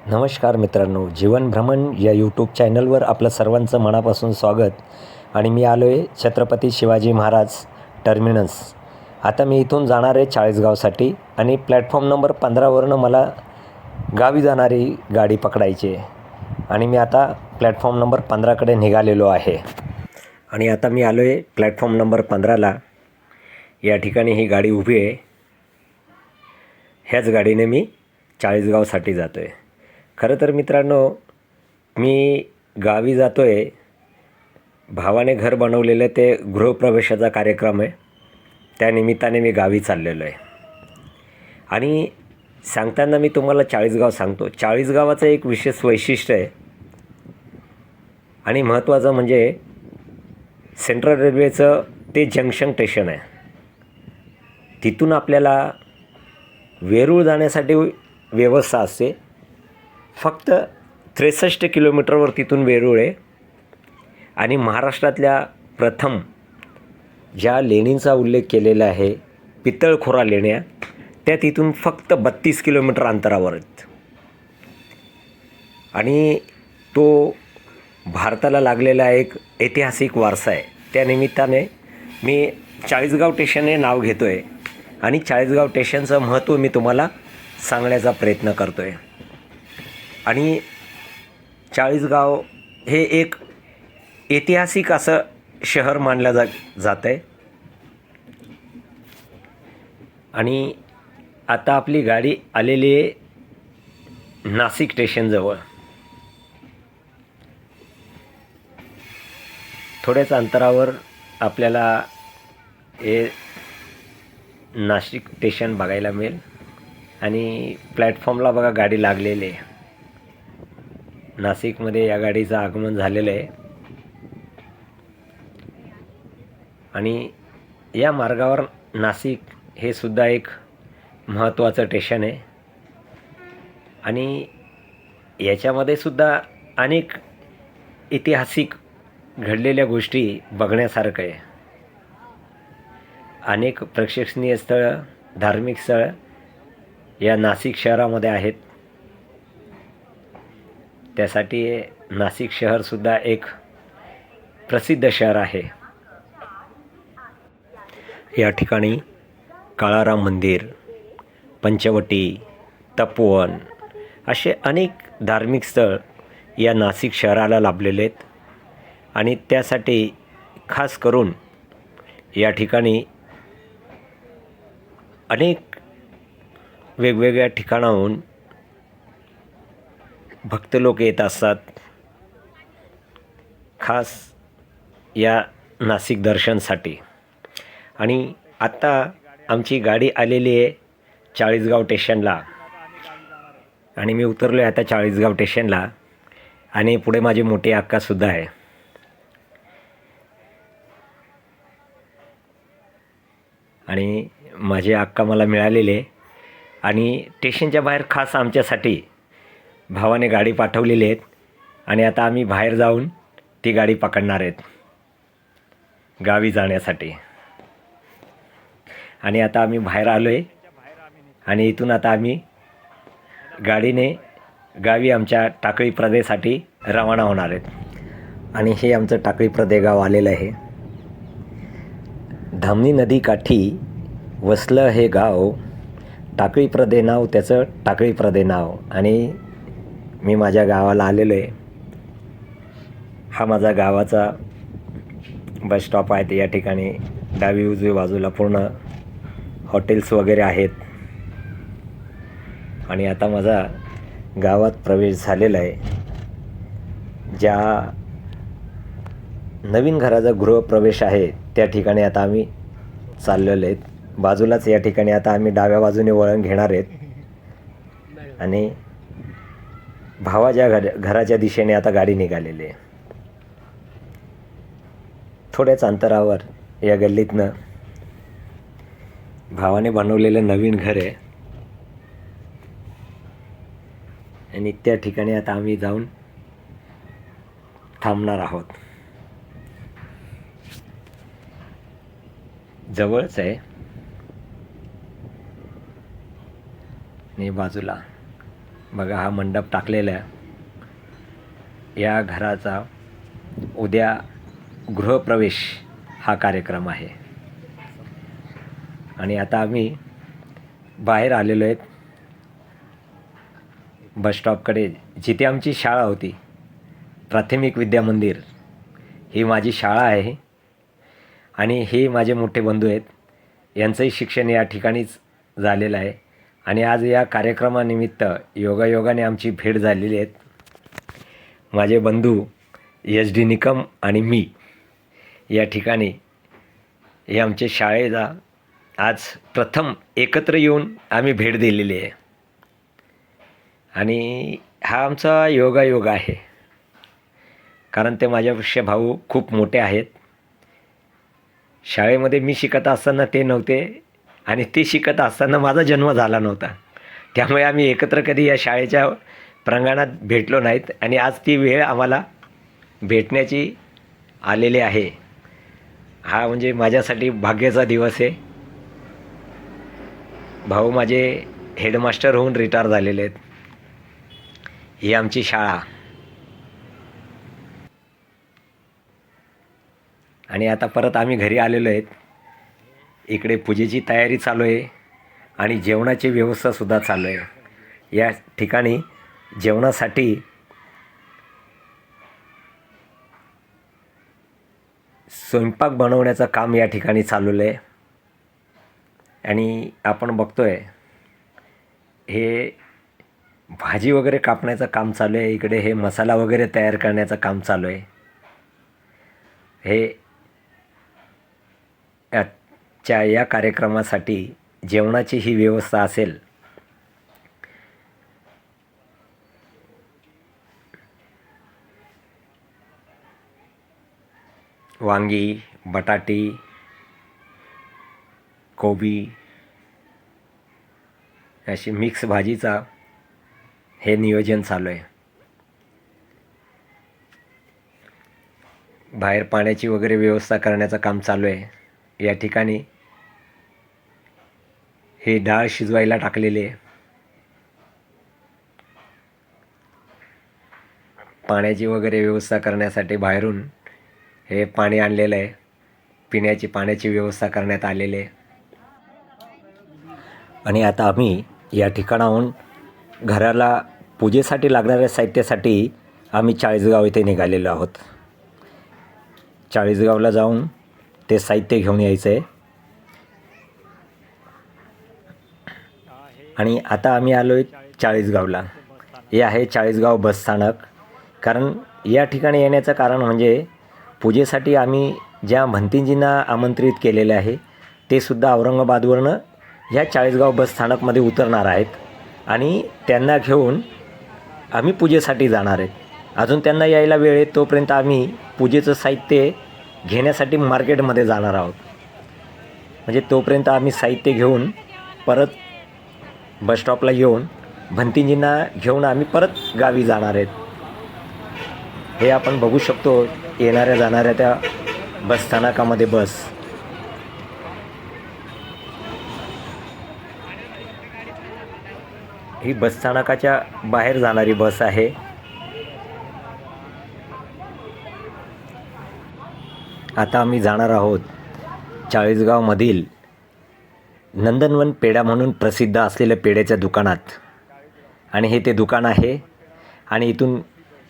नमस्कार मित्रांनो, जीवन भ्रमण या यूट्यूब चॅनलवर आपलं सर्वांचं मनापासून स्वागत. आणि मी आलो आहे छत्रपती शिवाजी महाराज टर्मिनस. आता मी इथून जाणार आहे चाळीसगावसाठी आणि प्लॅटफॉर्म नंबर 15वरनं मला गावी जाणारी गाडी पकडायची आहे. आणि मी आता प्लॅटफॉर्म नंबर 15कडे निघालेलो आहे. आणि आता मी आलो आहे प्लॅटफॉर्म नंबर 15ला. या ठिकाणी ही गाडी उभी आहे. ह्याच गाडीने मी चाळीसगावसाठी जातो आहे. खरं तर मित्रांनो, मी गावी जातो आहे. भावाने घर बनवलेलं ते गृहप्रवेशाचा कार्यक्रम आहे. त्यानिमित्ताने मी गावी चाललेलो आहे. आणि सांगताना मी तुम्हाला चाळीसगाव सांगतो. चाळीसगावाचं एक विशेष वैशिष्ट्य आहे आणि महत्त्वाचं म्हणजे सेंट्रल रेल्वेचं ते जंक्शन स्टेशन आहे. तिथून आपल्याला वेरूळ जाण्यासाठी व्यवस्था असते. फक्त 63 किलोमीटरवर तिथून वेरूळ आहे. आणि महाराष्ट्रातल्या प्रथम ज्या लेणींचा उल्लेख केलेला आहे, पितळखोरा लेण्या, त्या तिथून फक्त 32 किलोमीटर अंतरावर आहेत. आणि तो भारताला लागलेला एक ऐतिहासिक वारसा आहे. त्या निमित्ताने मी चाळीसगाव स्टेशन हे नाव घेतो आहे आणि चाळीसगाव स्टेशनचं महत्त्व मी तुम्हाला सांगण्याचा प्रयत्न करतो आहे. आणि चाळीसगाव हे एक ऐतिहासिक असं शहर मानलं जात आहे. आणि आता आपली गाडी आलेली आहे नाशिक स्टेशनजवळ. थोड्याच अंतरावर आपल्याला हे नाशिक स्टेशन बघायला मिळेल. आणि प्लॅटफॉर्मला बघा गाडी लागलेली आहे. नाशिकमध्ये या गाडीचं आगमन झालेलं आहे. आणि या मार्गावर नाशिक हे सुद्धा एक महत्त्वाचं स्टेशन आहे. आणि याच्यामध्ये सुद्धा अनेक ऐतिहासिक घडलेल्या गोष्टी बघण्यासारखं आहे. अनेक प्रेक्षणीय स्थळं, धार्मिक स्थळं या नाशिक शहरामध्ये आहेत. त्यासाठी नाशिक शहरसुद्धा एक प्रसिद्ध शहर आहे. या ठिकाणी काळाराम मंदिर, पंचवटी, तपोवन असे अनेक धार्मिक स्थळ या नाशिक शहराला लाभलेले आहेत. आणि त्यासाठी खास करून या ठिकाणी अनेक वेगवेगळ्या ठिकाणाहून भक्त लोक येत असतात, खास या नाशिक दर्शनसाठी. आणि आत्ता आमची गाडी आलेली आहे चाळीसगाव स्टेशनला. आणि मी उतरलो आहे आता चाळीसगाव स्टेशनला. आणि पुढे माझी मोठी अक्कासुद्धा आहे. आणि माझी अक्का मला मिळालेली आहे. आणि स्टेशनच्या बाहेर खास आमच्यासाठी भावाने गाडी पाठवलेली आहेत. आणि आता आम्ही बाहेर जाऊन ती गाडी पकडणार आहेत गावी जाण्यासाठी. आणि आता आम्ही बाहेर आलो आहे. आणि इथून आता आम्ही गाडीने गावी आमच्या टाकळी प्रदेशासाठी रवाना होणार आहेत. आणि हे आमचं टाकळी प्रदे गाव आलेलं आहे. धामणी नदीकाठी वसलं हे गाव, टाकळी प्रदे नाव त्याचं, टाकळी प्रदे नाव. आणि मी माझ्या गावाला आलेलो आहे. हा माझा गावाचा बस स्टॉप आहे. या ठिकाणी डावी उजवी बाजूला पूर्ण हॉटेल्स वगैरे आहेत. आणि आता माझा गावात प्रवेश झालेला आहे. ज्या नवीन घराचा गृहप्रवेश आहे त्या ठिकाणी आता आम्ही चाललेलो आहेत. बाजूलाच या ठिकाणी आता आम्ही डाव्या बाजूने वळण घेणार आहेत. आणि भावाच्या घराच्या दिशेने आता गाडी निघालेली आहे. थोड्याच अंतरावर या गल्लीतनं भावाने बनवलेलं नवीन घर आहे. आणि त्या ठिकाणी आता आम्ही जाऊन थांबणार आहोत. जवळच आहे. आणि बाजूला बघा हा मंडप टाकलेला या घराचा उद्या गृहप्रवेश हा कार्यक्रम आहे. आणि आता आम्ही बाहेर आलेलो आहेत बसस्टॉपकडे, जिथे आमची शाळा होती, प्राथमिक विद्या मंदिर. ही माझी शाळा आहे आणि हे माझे मोठे बंधू आहेत. यांचंही शिक्षण या ठिकाणीच झालेलं आहे. आणि आज या कार्यक्रमानिमित्त योगायोगाने आमची भेट झालेली आहे. माझे बंधू SD निकम आणि मी या ठिकाणी हे आमच्या शाळेला आज प्रथम एकत्र येऊन आम्ही भेट दिलेली आहे. आणि हा आमचा योगायोग आहे, कारण ते माझ्यापेक्षा भाऊ खूप मोठे आहेत. शाळेमध्ये मी शिकत असताना ते नव्हते आणि ते शिकत असताना माझा जन्म झाला नव्हता. त्यामुळे आम्ही एकत्र कधी या शाळेच्या प्रांगणात भेटलो नाहीत आणि आज ती वेळ आम्हाला भेटण्याची आलेली आहे. हा म्हणजे माझ्यासाठी भाग्याचा दिवस आहे. भाऊ माझे हेडमास्टर होऊन रिटायर झालेले आहेत. ही आमची शाळा. आणि आता परत आम्ही घरी आलेलो आहेत. इकडे पूजेची तयारी चालू आहे आणि जेवणाची व्यवस्थासुद्धा चालू आहे. या ठिकाणी जेवणासाठी स्वयंपाक बनवण्याचं काम या ठिकाणी चालवलं आहे. आणि आपण बघतोय हे भाजी वगैरे कापण्याचं काम चालू आहे. इकडे हे मसाला वगैरे तयार करण्याचं काम चालू आहे. हे या कार्यक्रमासाठी जेवणाची ही व्यवस्था असेल. वांगी, बटाटी, कोबी अशी मिक्स भाजीचा हे नियोजन चालू आहे. बाहेर पाण्याची वगैरे व्यवस्था करण्याचं काम चालू आहे. या ठिकाणी हे डाळ शिजवायला टाकलेली आहे. पाण्याची वगैरे व्यवस्था करण्यासाठी बाहेरून हे पाणी आणलेलं आहे. पिण्याची पाण्याची व्यवस्था करण्यात आलेली आहे. आणि आता आम्ही या ठिकाणाहून घराला पूजेसाठी लागणाऱ्या साहित्यासाठी आम्ही चाळीसगाव येथे निघालेलो आहोत. चाळीसगावला जाऊन ते साहित्य घेऊन यायचं आहे. आणि आता आम्ही आलो आहे चाळीसगावला. हे आहे चाळीसगाव बसस्थानक. कारण या ठिकाणी येण्याचं कारण म्हणजे पूजेसाठी आम्ही ज्या भंतीजींना आमंत्रित केलेले आहे ते सुद्धा औरंगाबादवरनं ह्या चाळीसगाव बसस्थानकमध्ये उतरणार आहेत आणि त्यांना घेऊन आम्ही पूजेसाठी जाणार आहेत. अजून त्यांना यायला वेळ आहे, तोपर्यंत आम्ही पूजेचं साहित्य घेण्यासाठी मार्केटमध्ये जाणार आहोत. म्हणजे तोपर्यंत आम्ही साहित्य घेऊन परत बसस्टॉपला येऊन भंतीजींना घेऊन आम्ही परत गावी जाणार आहेत. हे आपण बघू शकतो येणाऱ्या जाणाऱ्या त्या बसस्थानकामध्ये बस. ही बसस्थानकाच्या बाहेर जाणारी बस आहे. आता आम्ही जाणार आहोत चाळीसगावमधील नंदनवन पेढा म्हणून प्रसिद्ध असलेल्या पेढ्याच्या दुकानात. आणि हे ते दुकान आहे. आणि इथून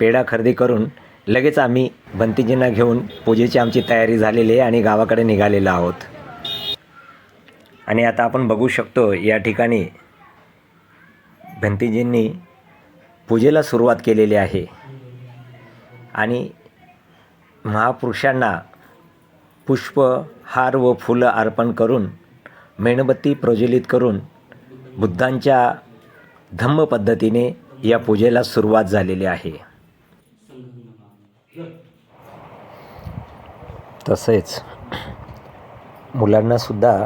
पेढा खरेदी करून लगेच आम्ही भंतीजींना घेऊन पूजेची आमची तयारी झालेली आहे आणि गावाकडे निघालेलो आहोत. आणि आता आपण बघू शकतो या ठिकाणी भंतीजींनी पूजेला सुरुवात केलेली आहे. आणि महापुरुषांना पुष्प, हार व फुलं अर्पण करून मेणबत्ती प्रज्वलित करून बुद्धांच्या धम्म पद्धतीने या पूजेला सुरुवात झालेली आहे. तसेच मुलांनासुद्धा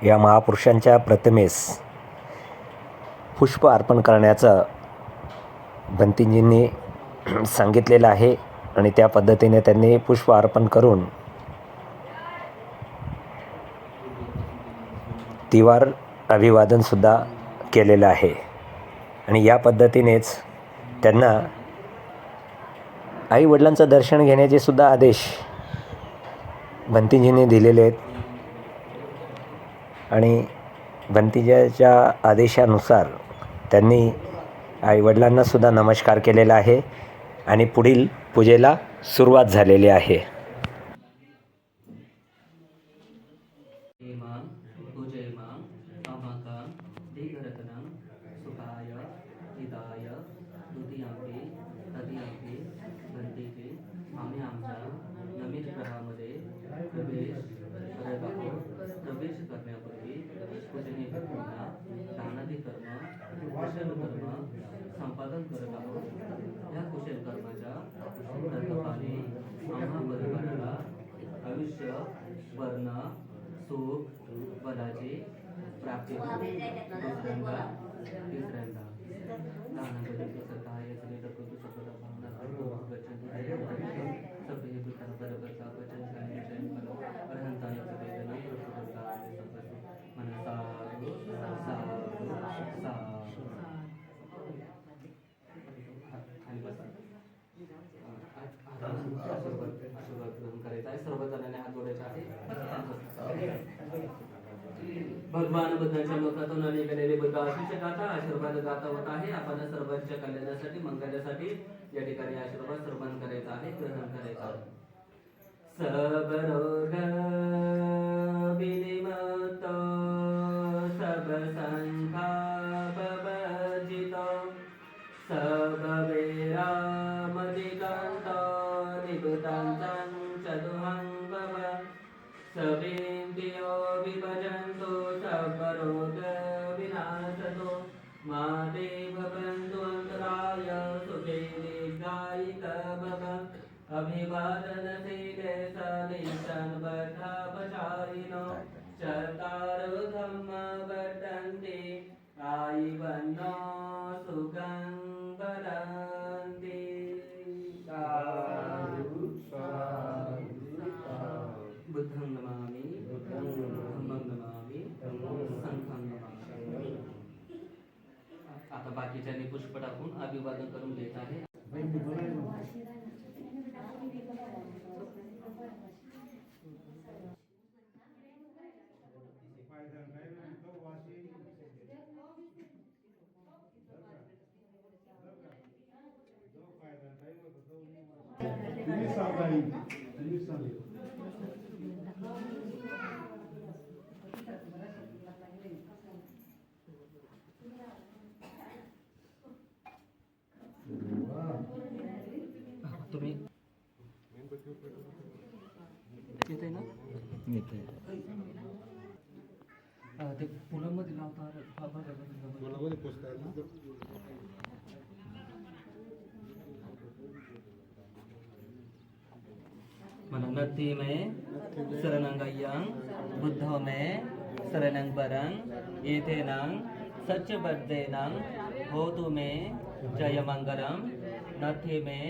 या महापुरुषांच्या प्रतिमेस पुष्प अर्पण करण्याचं भंतीजींनी सांगितलेलं आहे. आणि त्या पद्धतीने त्यांनी पुष्प अर्पण करून तिवार अभिवादनसुद्धा केलेलं आहे. आणि या पद्धतीनेच त्यांना आईवडिलांचं दर्शन घेण्याचे सुद्धा आदेश भंतीजीने दिलेले आहेत. आणि भंतीजीच्या आदेशानुसार त्यांनी आईवडिलांनासुद्धा नमस्कार केलेला आहे आणि पुढील पूजेला सुरुवात झालेली आहे. प्रवेश करण्यापूर्वी पूजनीय व्यक्तींना दानादी कर्म कुशल कर्म संपादन करत आहोत. या कुशल कर्माच्या प्रतापाने आम्हा परिवाराला आयुष्य, वर्ण, सुख, बलाची प्राप्ती होते. दुसऱ्यांदा तिसऱ्यांदा दानामध्ये सकाय श्री रघुतु सकल भावना गच्छन्ति सभे पिता परवता वचन संयम अर्हंताय वेदना प्रभुता मनसा आशीर्वाद ग्रहण करायचा आहे. सर्व जणांनी हात जोडायचे आहे. भगवान बुद्धांच्या मुखातून निघालेले बुद्ध आशीष गाथा आशीर्वाद गाथा होत आहे. आपण सर्वांच्या कल्याणासाठी मंगलासाठी या ठिकाणी आशीर्वाद श्रवण करायचा आहे, ग्रहण करायचा आहे. सब रोग विनिमत सब संताप वर्जित सब वेरामदिकांत निभृतांतं चतुहंगम सवेन्द्रियो विभजन्तु सर्वरोग विनाशतो माते भवन्तु अन्तराय सुखे दीर्घायिक भव अभिवादन शीलेशनिशन् बद्धापचारिणो चत्वारो धम्मा वर्धन्ते आयुवन्नो सुखं वदन्ति. बुद्धं नमामि, धम्मं नमामि, संघं नमामि. आता बाकीच्यांनी पुष्प टाकून अभिवादन करून घेत आहे. तुम्ही येते ना ते पुलामध्ये लावता पुलामध्ये पोचताय ना. नत्थि में शरणंगय्यं बुद्धो में शरणं वरं एतेनं सच्चबद्धेनं होतु मे जयमंगलम. नत्थि में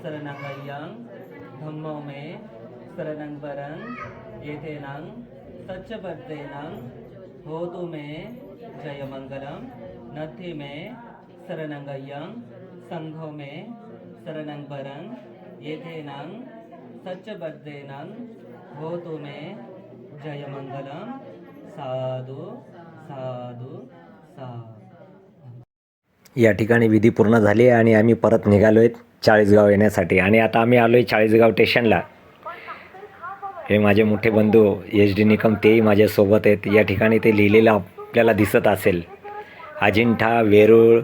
शरणंगय्यं धम्मो में शरणं वरं एतेनं सच्चबद्धेनं होतु मे जयमंगलम. नत्थि में शरणंगय्यं संघो में शरणं वरं एतेनं सच्चबद्धेनं होतु मे जयमंगलम. साधु साधु साधु. या ठिकाणी विधी पूर्ण झाली आहे आणि आम्ही परत निघालो आहेत चाळीसगाव येण्यासाठी. आणि आता आम्ही आलो आहे चाळीसगाव स्टेशनला. हे माझे मोठे बंधू एच डी निकम तेही माझ्यासोबत आहेत. या ठिकाणी ते लिहिलेलं आपल्याला दिसत असेल. अजिंठा वेरूळ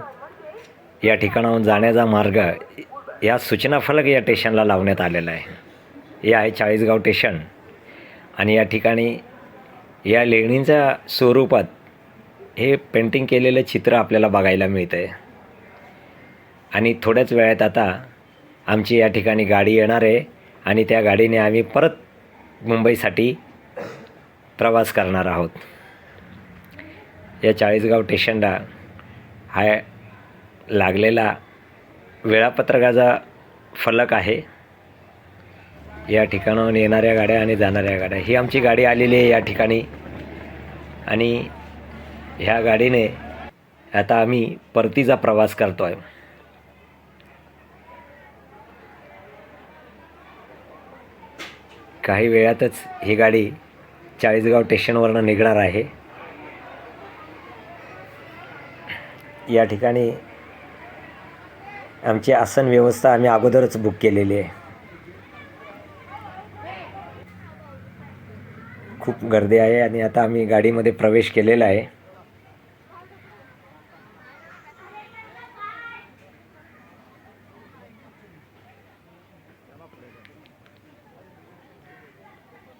या ठिकाणाहून जाण्याचा मार्ग या सूचना फलक या स्टेशनला लावण्यात आलेला आहे. हे आहे चाळीसगाव स्टेशन. आणि या ठिकाणी या लेणींच्या स्वरूपात हे पेंटिंग केलेलं चित्र आपल्याला बघायला मिळतं आहे. आणि थोड्याच वेळात आता आमची या ठिकाणी गाडी येणार आहे आणि त्या गाडीने आम्ही परत मुंबईसाठी प्रवास करणार आहोत. या चाळीसगाव स्टेशनला हा लागलेला वेळापत्रकाचा फलक आहे. या ठिकाणाहून येणाऱ्या गाड्या आणि जाणाऱ्या गाड्या. ही आमची गाडी आलेली आहे या ठिकाणी. आणि ह्या गाडीने आता आम्ही परतीचा प्रवास करतो आहे. काही वेळातच ही गाडी चाळीसगाव स्टेशनवरनं निघणार आहे. या ठिकाणी आमची आसन व्यवस्था आम्ही अगोदरच बुक केलेली आहे. खूप गर्दी आहे आणि आता आम्ही गाडीमध्ये प्रवेश केलेला आहे.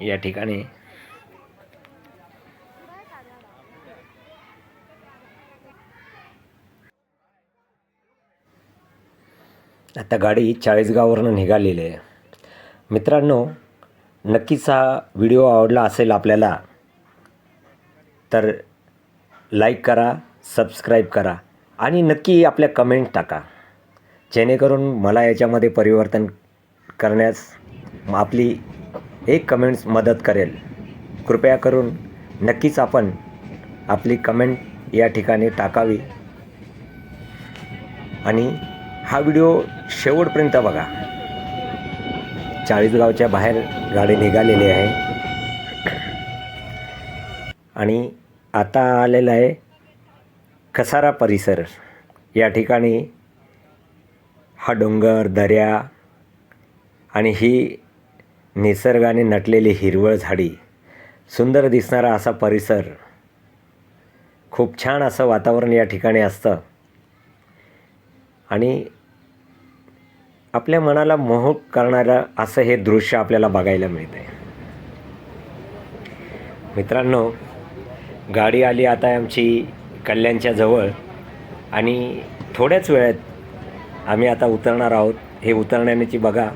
या ठिकाणी आता गाडी चाळीसगाववरनं निघालेली आहे. मित्रांनो, नक्कीच हा व्हिडिओ आवडला असेल आपल्याला तर लाईक करा, सबस्क्राईब करा आणि नक्की आपल्या कमेंट टाका, जेणेकरून मला याच्यामध्ये परिवर्तन करण्यास आपली एक कमेंट्स मदत करेल. कृपया करून नक्कीच आपण आपली कमेंट या ठिकाणी टाकावी आणि हा व्हिडिओ शेवटपर्यंत बघा. चाळीसगावच्या बाहेर गाडी निघालेली आहे आणि आता आलेला आहे कसारा परिसर. या ठिकाणी हा डोंगर, दऱ्या आणि ही निसर्गाने नटलेली हिरवळ झाडी, सुंदर दिसणारा असा परिसर, खूप छान असं वातावरण या ठिकाणी असतं आणि आपल्या मनाला मोहक करणारं असं हे दृश्य आपल्याला बघायला मिळतं आहे. मित्रांनो, गाडी आली आता आमची कल्याणच्या जवळ आणि थोड्याच वेळात आम्ही आता उतरणार आहोत. हे उतरण्याची बघा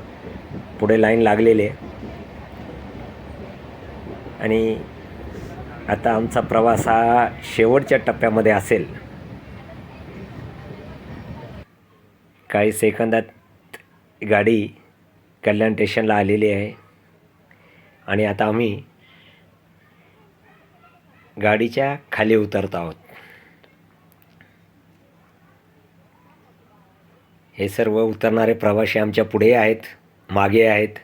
पुढे लाईन लागलेली आहे आणि आता आमचा प्रवास हा शेवटच्या टप्प्यामध्ये असेल. काही सेकंदात गाडी कल्याण स्टेशनला आलेली आहे आणि आता आम्ही गाडीच्या खाली उतरत आहोत. हे सर्व उतरणारे प्रवासी आमच्या पुढे आहेत, मागे आहेत.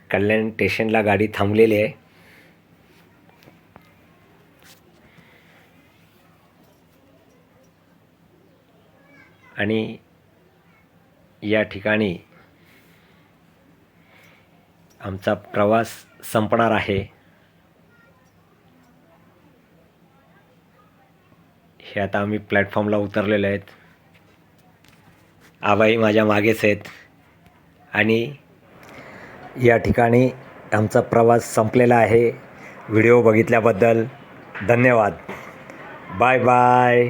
कल्याण स्टेशनला गाडी थांबलेली आहे आणि या ठिकाणी आमचा प्रवास संपणार आहे. हे आता आम्ही प्लॅटफॉर्मला उतरलेले आहेत. आबाई माझ्या मागेच आहेत आणि या ठिकाणी आमचा प्रवास संपलेला आहे. व्हिडिओ बघितल्याबद्दल धन्यवाद. Bye bye.